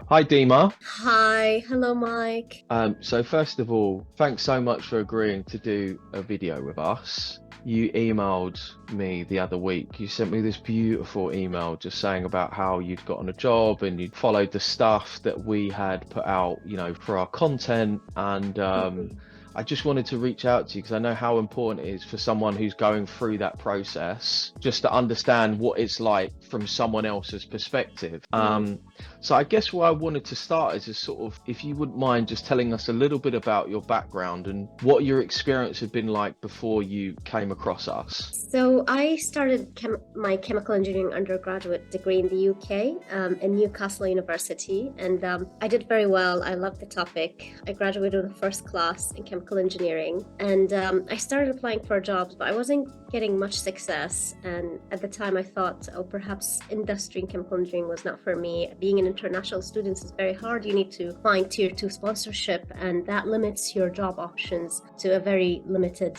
Hi, Deema. Hi, hello, Mike. So first of all, thanks so much for agreeing to do a video with us. You emailed me the other week. You sent me this beautiful email just saying about how you'd gotten a job and you'd followed the stuff that we had put out, for our content. And Mhm. I just wanted to reach out to you because I know how important it is for someone who's going through that process just to understand what it's like from someone else's perspective. Mm. So I guess where I wanted to start is just sort of, if you wouldn't mind just telling us a little bit about your background and what your experience had been like before you came across us. So I started my chemical engineering undergraduate degree in the UK, in Newcastle University, and I did very well. I loved the topic. I graduated with first class in chemical engineering, and I started applying for jobs, but I wasn't getting much success. And at the time, I thought, oh, perhaps industry in chemical engineering was not for me. Being an international student is very hard. You need to find tier two sponsorship, and that limits your job options to a very limited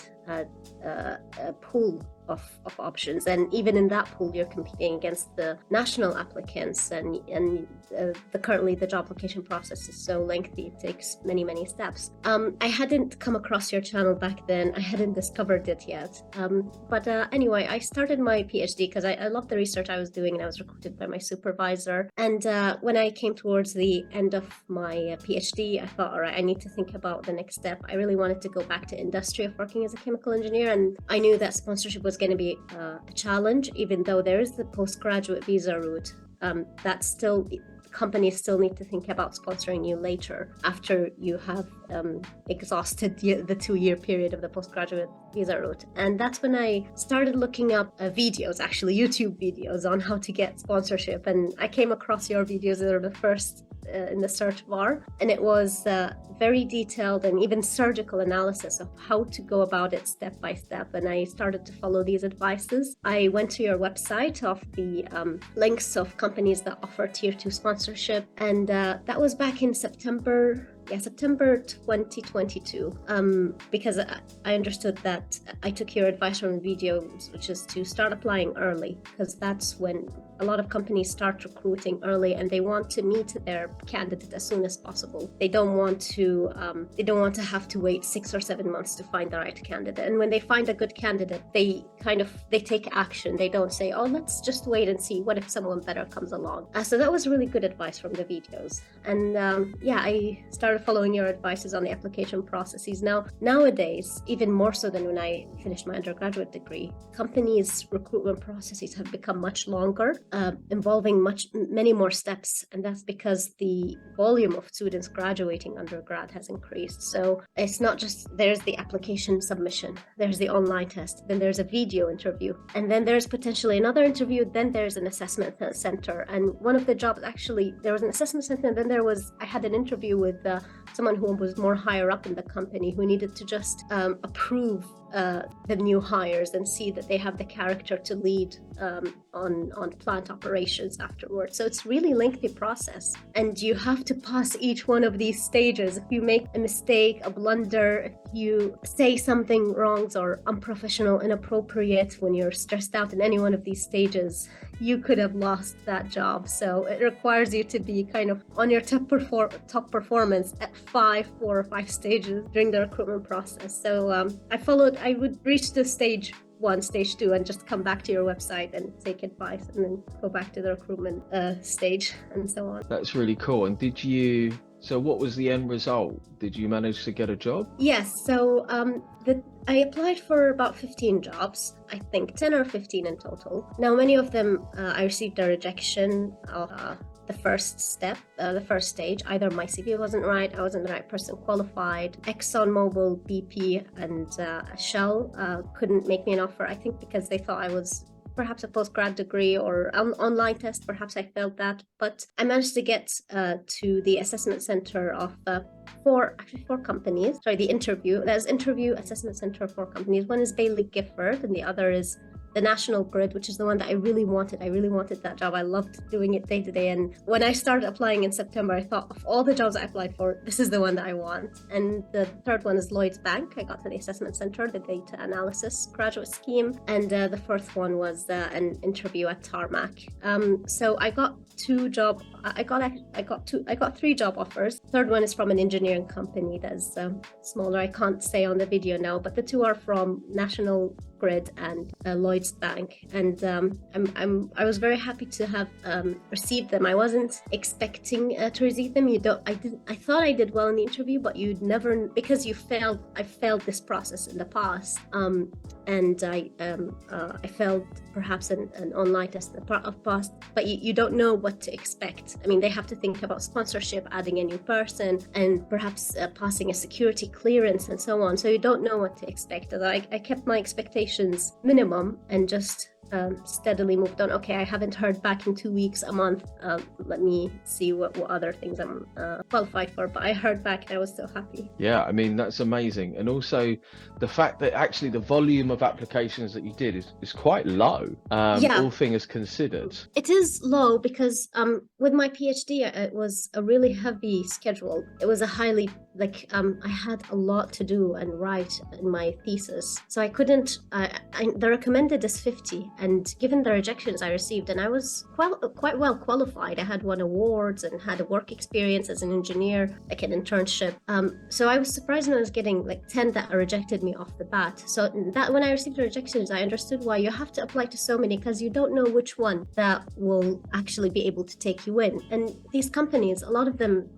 pool of options, and even in that pool you're competing against the national applicants, and currently the job application process is so lengthy. It takes many steps. I hadn't come across your channel back then. I hadn't discovered it yet, but anyway, I started my PhD because I loved the research I was doing, and I was recruited by my supervisor. And when I came towards the end of my PhD, I thought, all right, I need to think about the next step. I really wanted to go back to industry of working as a chemical engineer, and I knew that sponsorship was going to be a challenge, even though there is the postgraduate visa route. That still companies still need to think about sponsoring you later after you have exhausted the 2-year period of the postgraduate visa route. And that's when I started looking up videos, actually YouTube videos on how to get sponsorship. And I came across your videos that are the first in the search bar, and it was very detailed and even surgical analysis of how to go about it step by step. And I started to follow these advices. I went to your website of the links of companies that offer tier 2 sponsorship, and that was back in September 2022, because I understood that I took your advice from videos, which is to start applying early, because that's when a lot of companies start recruiting early, and they want to meet their candidate as soon as possible. They don't want to have to wait 6 or 7 months to find the right candidate. And when they find a good candidate, they take action. They don't say, oh, let's just wait and see what if someone better comes along. So that was really good advice from the videos. And I started following your advices on the application processes. Nowadays, even more so than when I finished my undergraduate degree, companies' recruitment processes have become much longer, involving many more steps, and that's because the volume of students graduating undergrad has increased. So it's not just there's the application submission, there's the online test, then there's a video interview, and then there's potentially another interview, then there's an assessment center. And one of the jobs, actually, there was an assessment center, and then I had an interview with someone who was more higher up in the company, who needed to just approve the new hires and see that they have the character to lead on plant operations afterwards. So it's really lengthy process, and you have to pass each one of these stages. If you make a mistake, a blunder, if you say something wrong or unprofessional, inappropriate when you're stressed out in any one of these stages, you could have lost that job. So it requires you to be kind of on your top performance at 4 or 5 stages during the recruitment process. So I would reach the stage 1, stage 2, and just come back to your website and take advice, and then go back to the recruitment stage, and so on. That's really cool. And so what was the end result? Did you manage to get a job? Yes. So I applied for about 15 jobs, I think 10 or 15 in total. Now, many of them I received a rejection of the first step, the first stage. Either my CV wasn't right, I wasn't the right person qualified. ExxonMobil, BP, and Shell couldn't make me an offer, I think because they thought I was perhaps a postgrad degree or an online test. Perhaps I failed that, but I managed to get to the assessment center of four companies. Sorry, the interview. There's interview assessment center for companies. One is Bailey Gifford, and the other is the national grid, which is the one that I really wanted. I really wanted that job. I loved doing it day to day. And when I started applying in September, I thought of all the jobs I applied for, this is the one that I want. And the third one is Lloyd's Bank. I got to the assessment center, the data analysis graduate scheme. And the fourth one was an interview at Tarmac. So I got I got three job offers. Third one is from an engineering company that's smaller. I can't say on the video now, but the two are from National Grid and Lloyd's Bank, and I was very happy to have received them. I wasn't expecting to receive them. I thought I did well in the interview, but you'd never, because I failed this process in the past, and I failed perhaps an online test in the past, but you don't know what to expect. I mean, they have to think about sponsorship, adding a new person, and perhaps passing a security clearance and so on. So you don't know what to expect. I kept my expectations minimum and just steadily moved on. Okay, I haven't heard back in 2 weeks, a month. Let me see what other things I'm qualified for. But I heard back and I was so happy. Yeah, I mean, that's amazing. And also the fact that actually the volume of applications that you did is quite low, all things considered. It is low because with my PhD, it was a really heavy schedule. It was a highly, I had a lot to do and write in my thesis. So I couldn't, the recommended is 50. And given the rejections I received, and I was quite well qualified, I had won awards and had a work experience as an engineer, like an internship. So I was surprised when I was getting 10 that rejected me off the bat. So that when I received the rejections, I understood why you have to apply to so many, because you don't know which one that will actually be able to take you in. And these companies, a lot of them,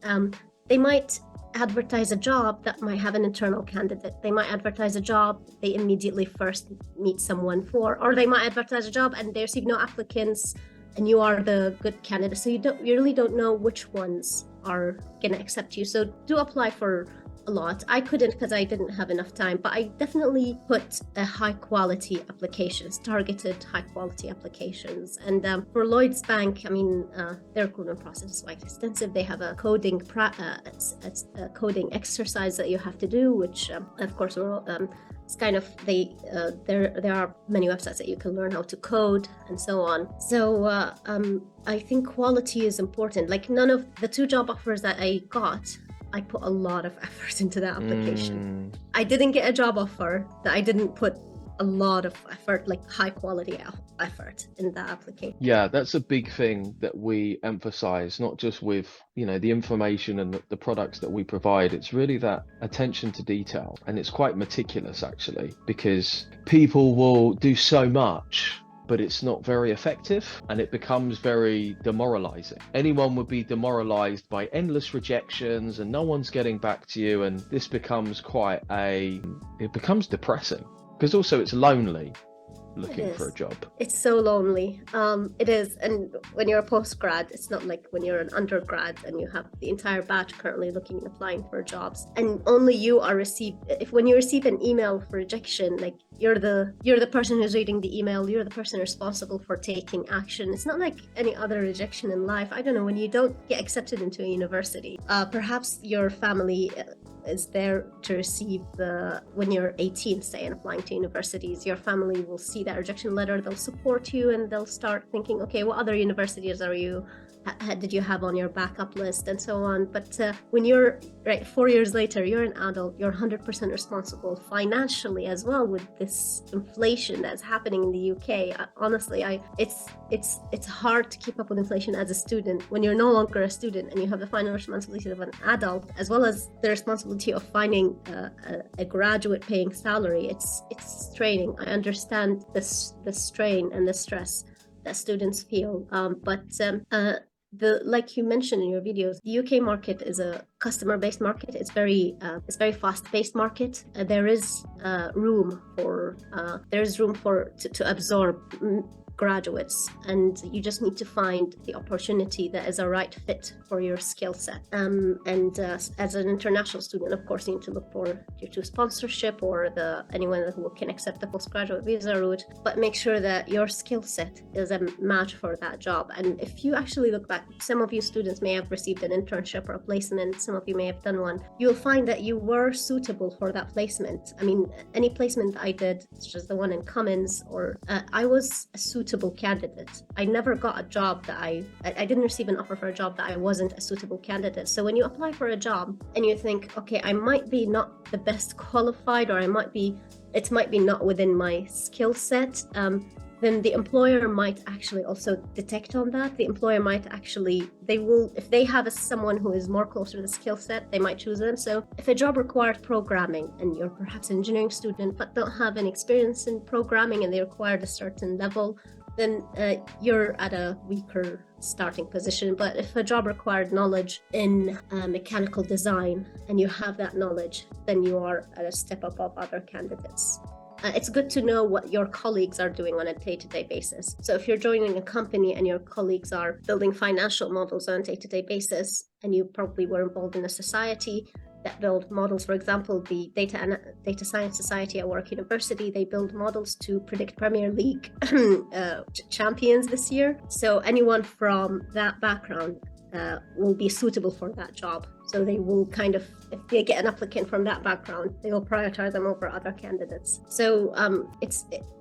they might advertise a job that might have an internal candidate. They might advertise a job they immediately first meet someone for, or they might advertise a job and they receive no applicants and you are the good candidate. So you really don't know which ones are going to accept you. So do apply for a lot. I couldn't because I didn't have enough time, but I definitely put high quality applications, targeted high quality applications. And for Lloyd's Bank, I mean, their recruitment process is quite extensive. They have a coding coding exercise that you have to do, which of course it's kind of there are many websites that you can learn how to code and so on. So I think quality is important. Like none of the two job offers that I got, I put a lot of effort into that application. I didn't get a job offer that I didn't put a lot of effort, like high quality effort in that application. Yeah, that's a big thing that we emphasize, not just with, the information and the products that we provide. It's really that attention to detail. And it's quite meticulous, actually, because people will do so much, but it's not very effective and it becomes very demoralizing. Anyone would be demoralized by endless rejections and no one's getting back to you, and this becomes it becomes depressing because also it's lonely looking for a job. It's so lonely. It is. And when you're a postgrad, it's not like when you're an undergrad and you have the entire batch currently looking and applying for jobs, and only you are when you receive an email for rejection, like you're the person who's reading the email, you're the person responsible for taking action. It's not like any other rejection in life. I don't know, when you don't get accepted into a university, perhaps your family is there to receive when you're 18, say, and applying to universities, your family will see that rejection letter, they'll support you, and they'll start thinking, okay, what other universities did you have on your backup list, and so on. But when you're 4 years later, you're an adult, you're 100% responsible financially as well with this inflation that's happening in the UK. Honestly, it's hard to keep up with inflation as a student when you're no longer a student and you have the final responsibility of an adult as well as the responsibility of finding a graduate paying salary. It's straining. I understand the strain and the stress that students feel, but like you mentioned in your videos, the UK market is a customer-based market. It's very fast-paced market. There is room to absorb graduates, and you just need to find the opportunity that is a right fit for your skill set. As an international student, of course, you need to look for due to sponsorship or anyone who can accept the postgraduate visa route, but make sure that your skill set is a match for that job. And if you actually look back, some of you students may have received an internship or a placement, some of you may have done one, you'll find that you were suitable for that placement. I mean, any placement I did, such as the one in Cummins, or I was a suitable candidate. I never got a job that I didn't receive an offer for a job that I wasn't a suitable candidate. So when you apply for a job and you think, okay, I might be not the best qualified, or it might be not within my skill set, then the employer might actually also detect on that. The employer might actually, if they have someone who is more closer to the skill set, they might choose them. So if a job requires programming and you're perhaps an engineering student but don't have any experience in programming and they required a certain level, then you're at a weaker starting position. But if a job required knowledge in mechanical design and you have that knowledge, then you are at a step above other candidates. It's good to know what your colleagues are doing on a day-to-day basis. So if you're joining a company and your colleagues are building financial models on a day-to-day basis, and you probably were involved in a society that build models, for example, the Data Science Society at Warwick University, they build models to predict Premier League champions this year. So anyone from that background will be suitable for that job. So they will if they get an applicant from that background, they will prioritize them over other candidates. So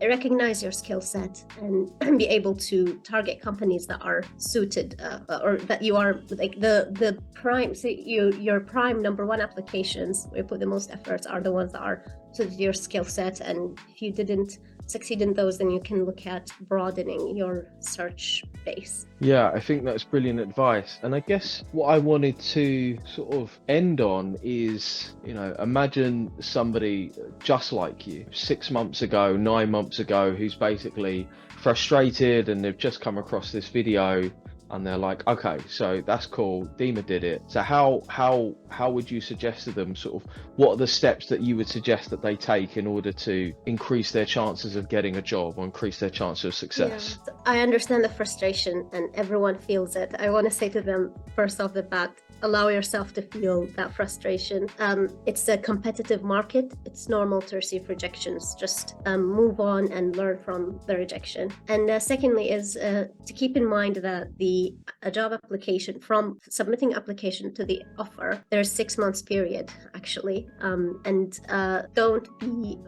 recognize your skill set and be able to target companies that are suited, or that you are like the prime. So your prime number one applications where you put the most efforts are the ones that are suited to your skill set. And if you didn't succeed in those, then you can look at broadening your search base. Yeah, I think that's brilliant advice. And I guess what I wanted to sort of end on is, imagine somebody just like you 6 months ago, 9 months ago, who's basically frustrated and they've just come across this video and they're like, okay, so that's cool, Deema did it. So how would you suggest to them, sort of, what are the steps that you would suggest that they take in order to increase their chances of getting a job or increase their chance of success? Yeah. I understand the frustration and everyone feels it. I want to say to them, first off the bat, allow yourself to feel that frustration. It's a competitive market. It's normal to receive rejections. Just move on and learn from the rejection. And secondly is to keep in mind that a job application, from submitting application to the offer, there's 6 months period actually. And don't be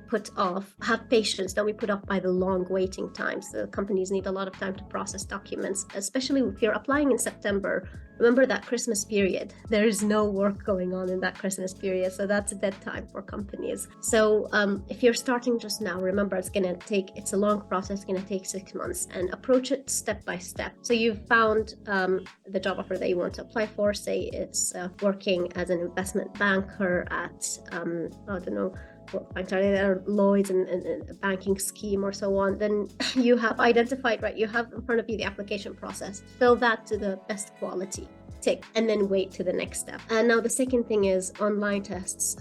put off. Have patience. Don't be put off by the long waiting times. The companies need a lot of time to process documents, especially if you're applying in September. Remember that Christmas period. There is no work going on in that Christmas period, so that's a dead time for companies. So if you're starting just now, remember it's a long process, it's gonna take 6 months, and approach it step by step. So you've found the job offer that you want to apply for. Say it's working as an investment banker at I don't know, Lloyd's and a banking scheme or so on. Then you have identified, right? You have in front of you the application process. Fill that to the best quality, tick, and then wait to the next step. And now the second thing is online tests.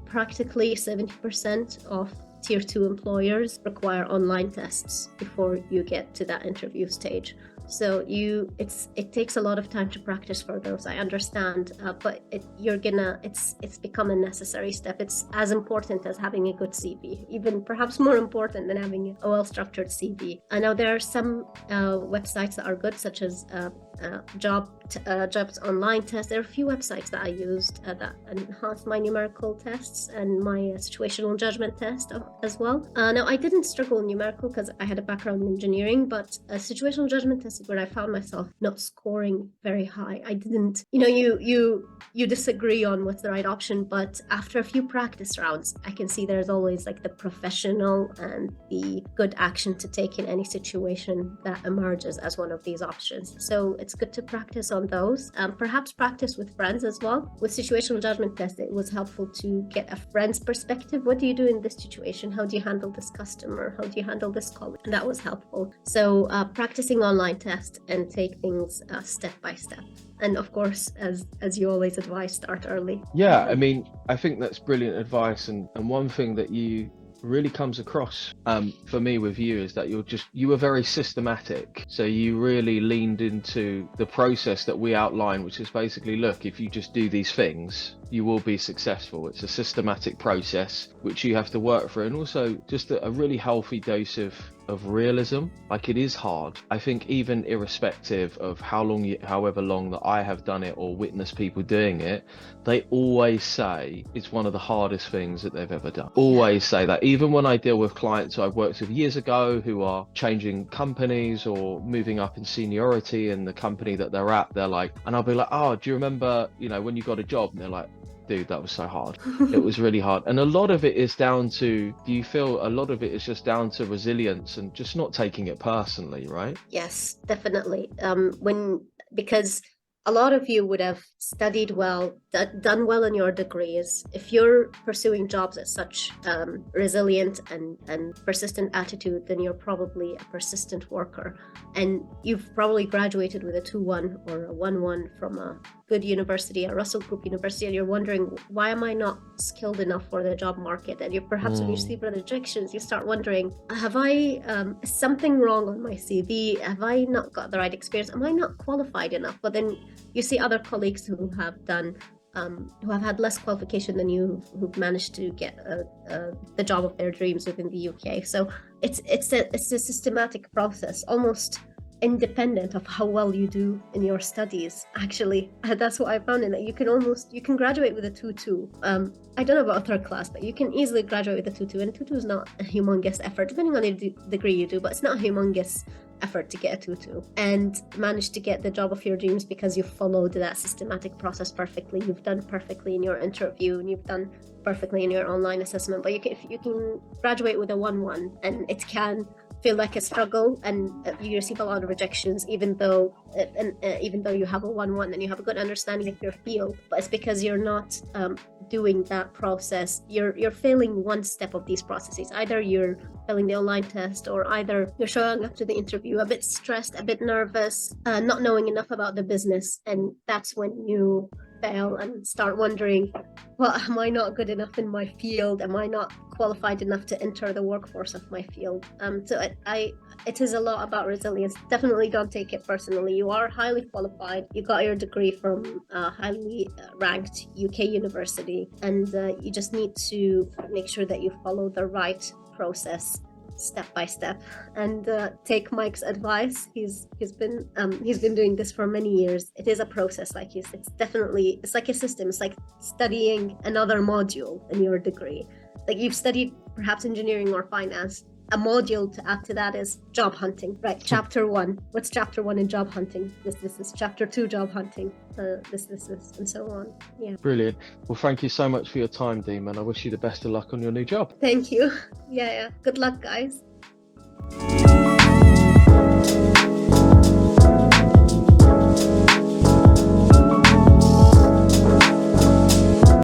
Practically 70% of tier 2 employers require online tests before you get to that interview stage. So it takes a lot of time to practice for those. I understand, but it's become a necessary step. It's as important as having a good CV, even perhaps more important than having a well-structured CV. I know there are some websites that are good, such as jobs online test. There are a few websites that I used that enhanced my numerical tests and my situational judgment test as well. Now I didn't struggle in numerical because I had a background in engineering, but a situational judgment test is where I found myself not scoring very high. I didn't, you disagree on what's the right option, but after a few practice rounds, I can see there's always like the professional and the good action to take in any situation that emerges as one of these options. So it's good to practice on those. Perhaps practice with friends as well. With situational judgment test, it was helpful to get a friend's perspective. What do you do in this situation? How do you handle this customer? How do you handle this colleague? And that was helpful. So practicing online tests and take things step by step. And of course, as you always advise, start early. Yeah, I mean, I think that's brilliant advice. And one thing that you really comes across for me with you is that you were very systematic. So you really leaned into the process that we outline, which is basically, look, if you just do these things, you will be successful. It's a systematic process which you have to work through, and also just a really healthy dose of realism. Like, it is hard. I think even irrespective of however long that I have done it or witnessed people doing it, they always say it's one of the hardest things that they've ever done. Always say that. Even when I deal with clients who I've worked with years ago who are changing companies or moving up in seniority in the company that they're at, they're like, and I'll be like, oh, do you remember, when you got a job? And they're like, dude, that was so hard. It was really hard. And a lot of it is down to, do you feel a lot of it is just down to resilience and just not taking it personally, right? Yes, definitely. Because a lot of you would have studied well, done well in your degrees. If you're pursuing jobs at such resilient and persistent attitude, then you're probably a persistent worker. And you've probably graduated with a 2-1 or a 1-1 from a good university, a Russell Group university, and you're wondering, why am I not skilled enough for the job market? And you perhaps when you see the rejections, you start wondering, is something wrong on my CV? Have I not got the right experience? Am I not qualified enough? But then you see other colleagues who have had less qualification than you, who've managed to get the job of their dreams within the UK. So it's a systematic process, almost independent of how well you do in your studies. Actually, that's what I found, in that you can graduate with a 2-2. I don't know about a third class, but you can easily graduate with a 2-2, and a 2-2 is not a humongous effort, depending on the degree you do, but it's not a humongous effort to get a 2-2 and manage to get the job of your dreams because you followed that systematic process perfectly. You've done perfectly in your interview, and you've done perfectly in your online assessment. But if you can graduate with a 1-1, and it can feel like a struggle, and you receive a lot of rejections, even though you have a 1-1 and you have a good understanding of your field, but it's because you're not doing that process. You're failing one step of these processes. Either you're failing the online test, or either you're showing up to the interview a bit stressed, a bit nervous, not knowing enough about the business, and that's when you fail and start wondering, well, am I not good enough in my field? Am I not qualified enough to enter the workforce of my field? So it is a lot about resilience. Definitely don't take it personally. You are highly qualified. You got your degree from a highly ranked UK university, and you just need to make sure that you follow the right process step by step, and take Mike's advice. He's been doing this for many years. It is a process, like you said. It's like a system. It's like studying another module in your degree. Like, you've studied perhaps engineering or finance. A module to add to that is job hunting, right? Chapter 1. What's chapter 1 in job hunting? This. Chapter 2, job hunting. This, and so on. Yeah. Brilliant. Well, thank you so much for your time, Deema, and I wish you the best of luck on your new job. Thank you. Yeah. Good luck, guys.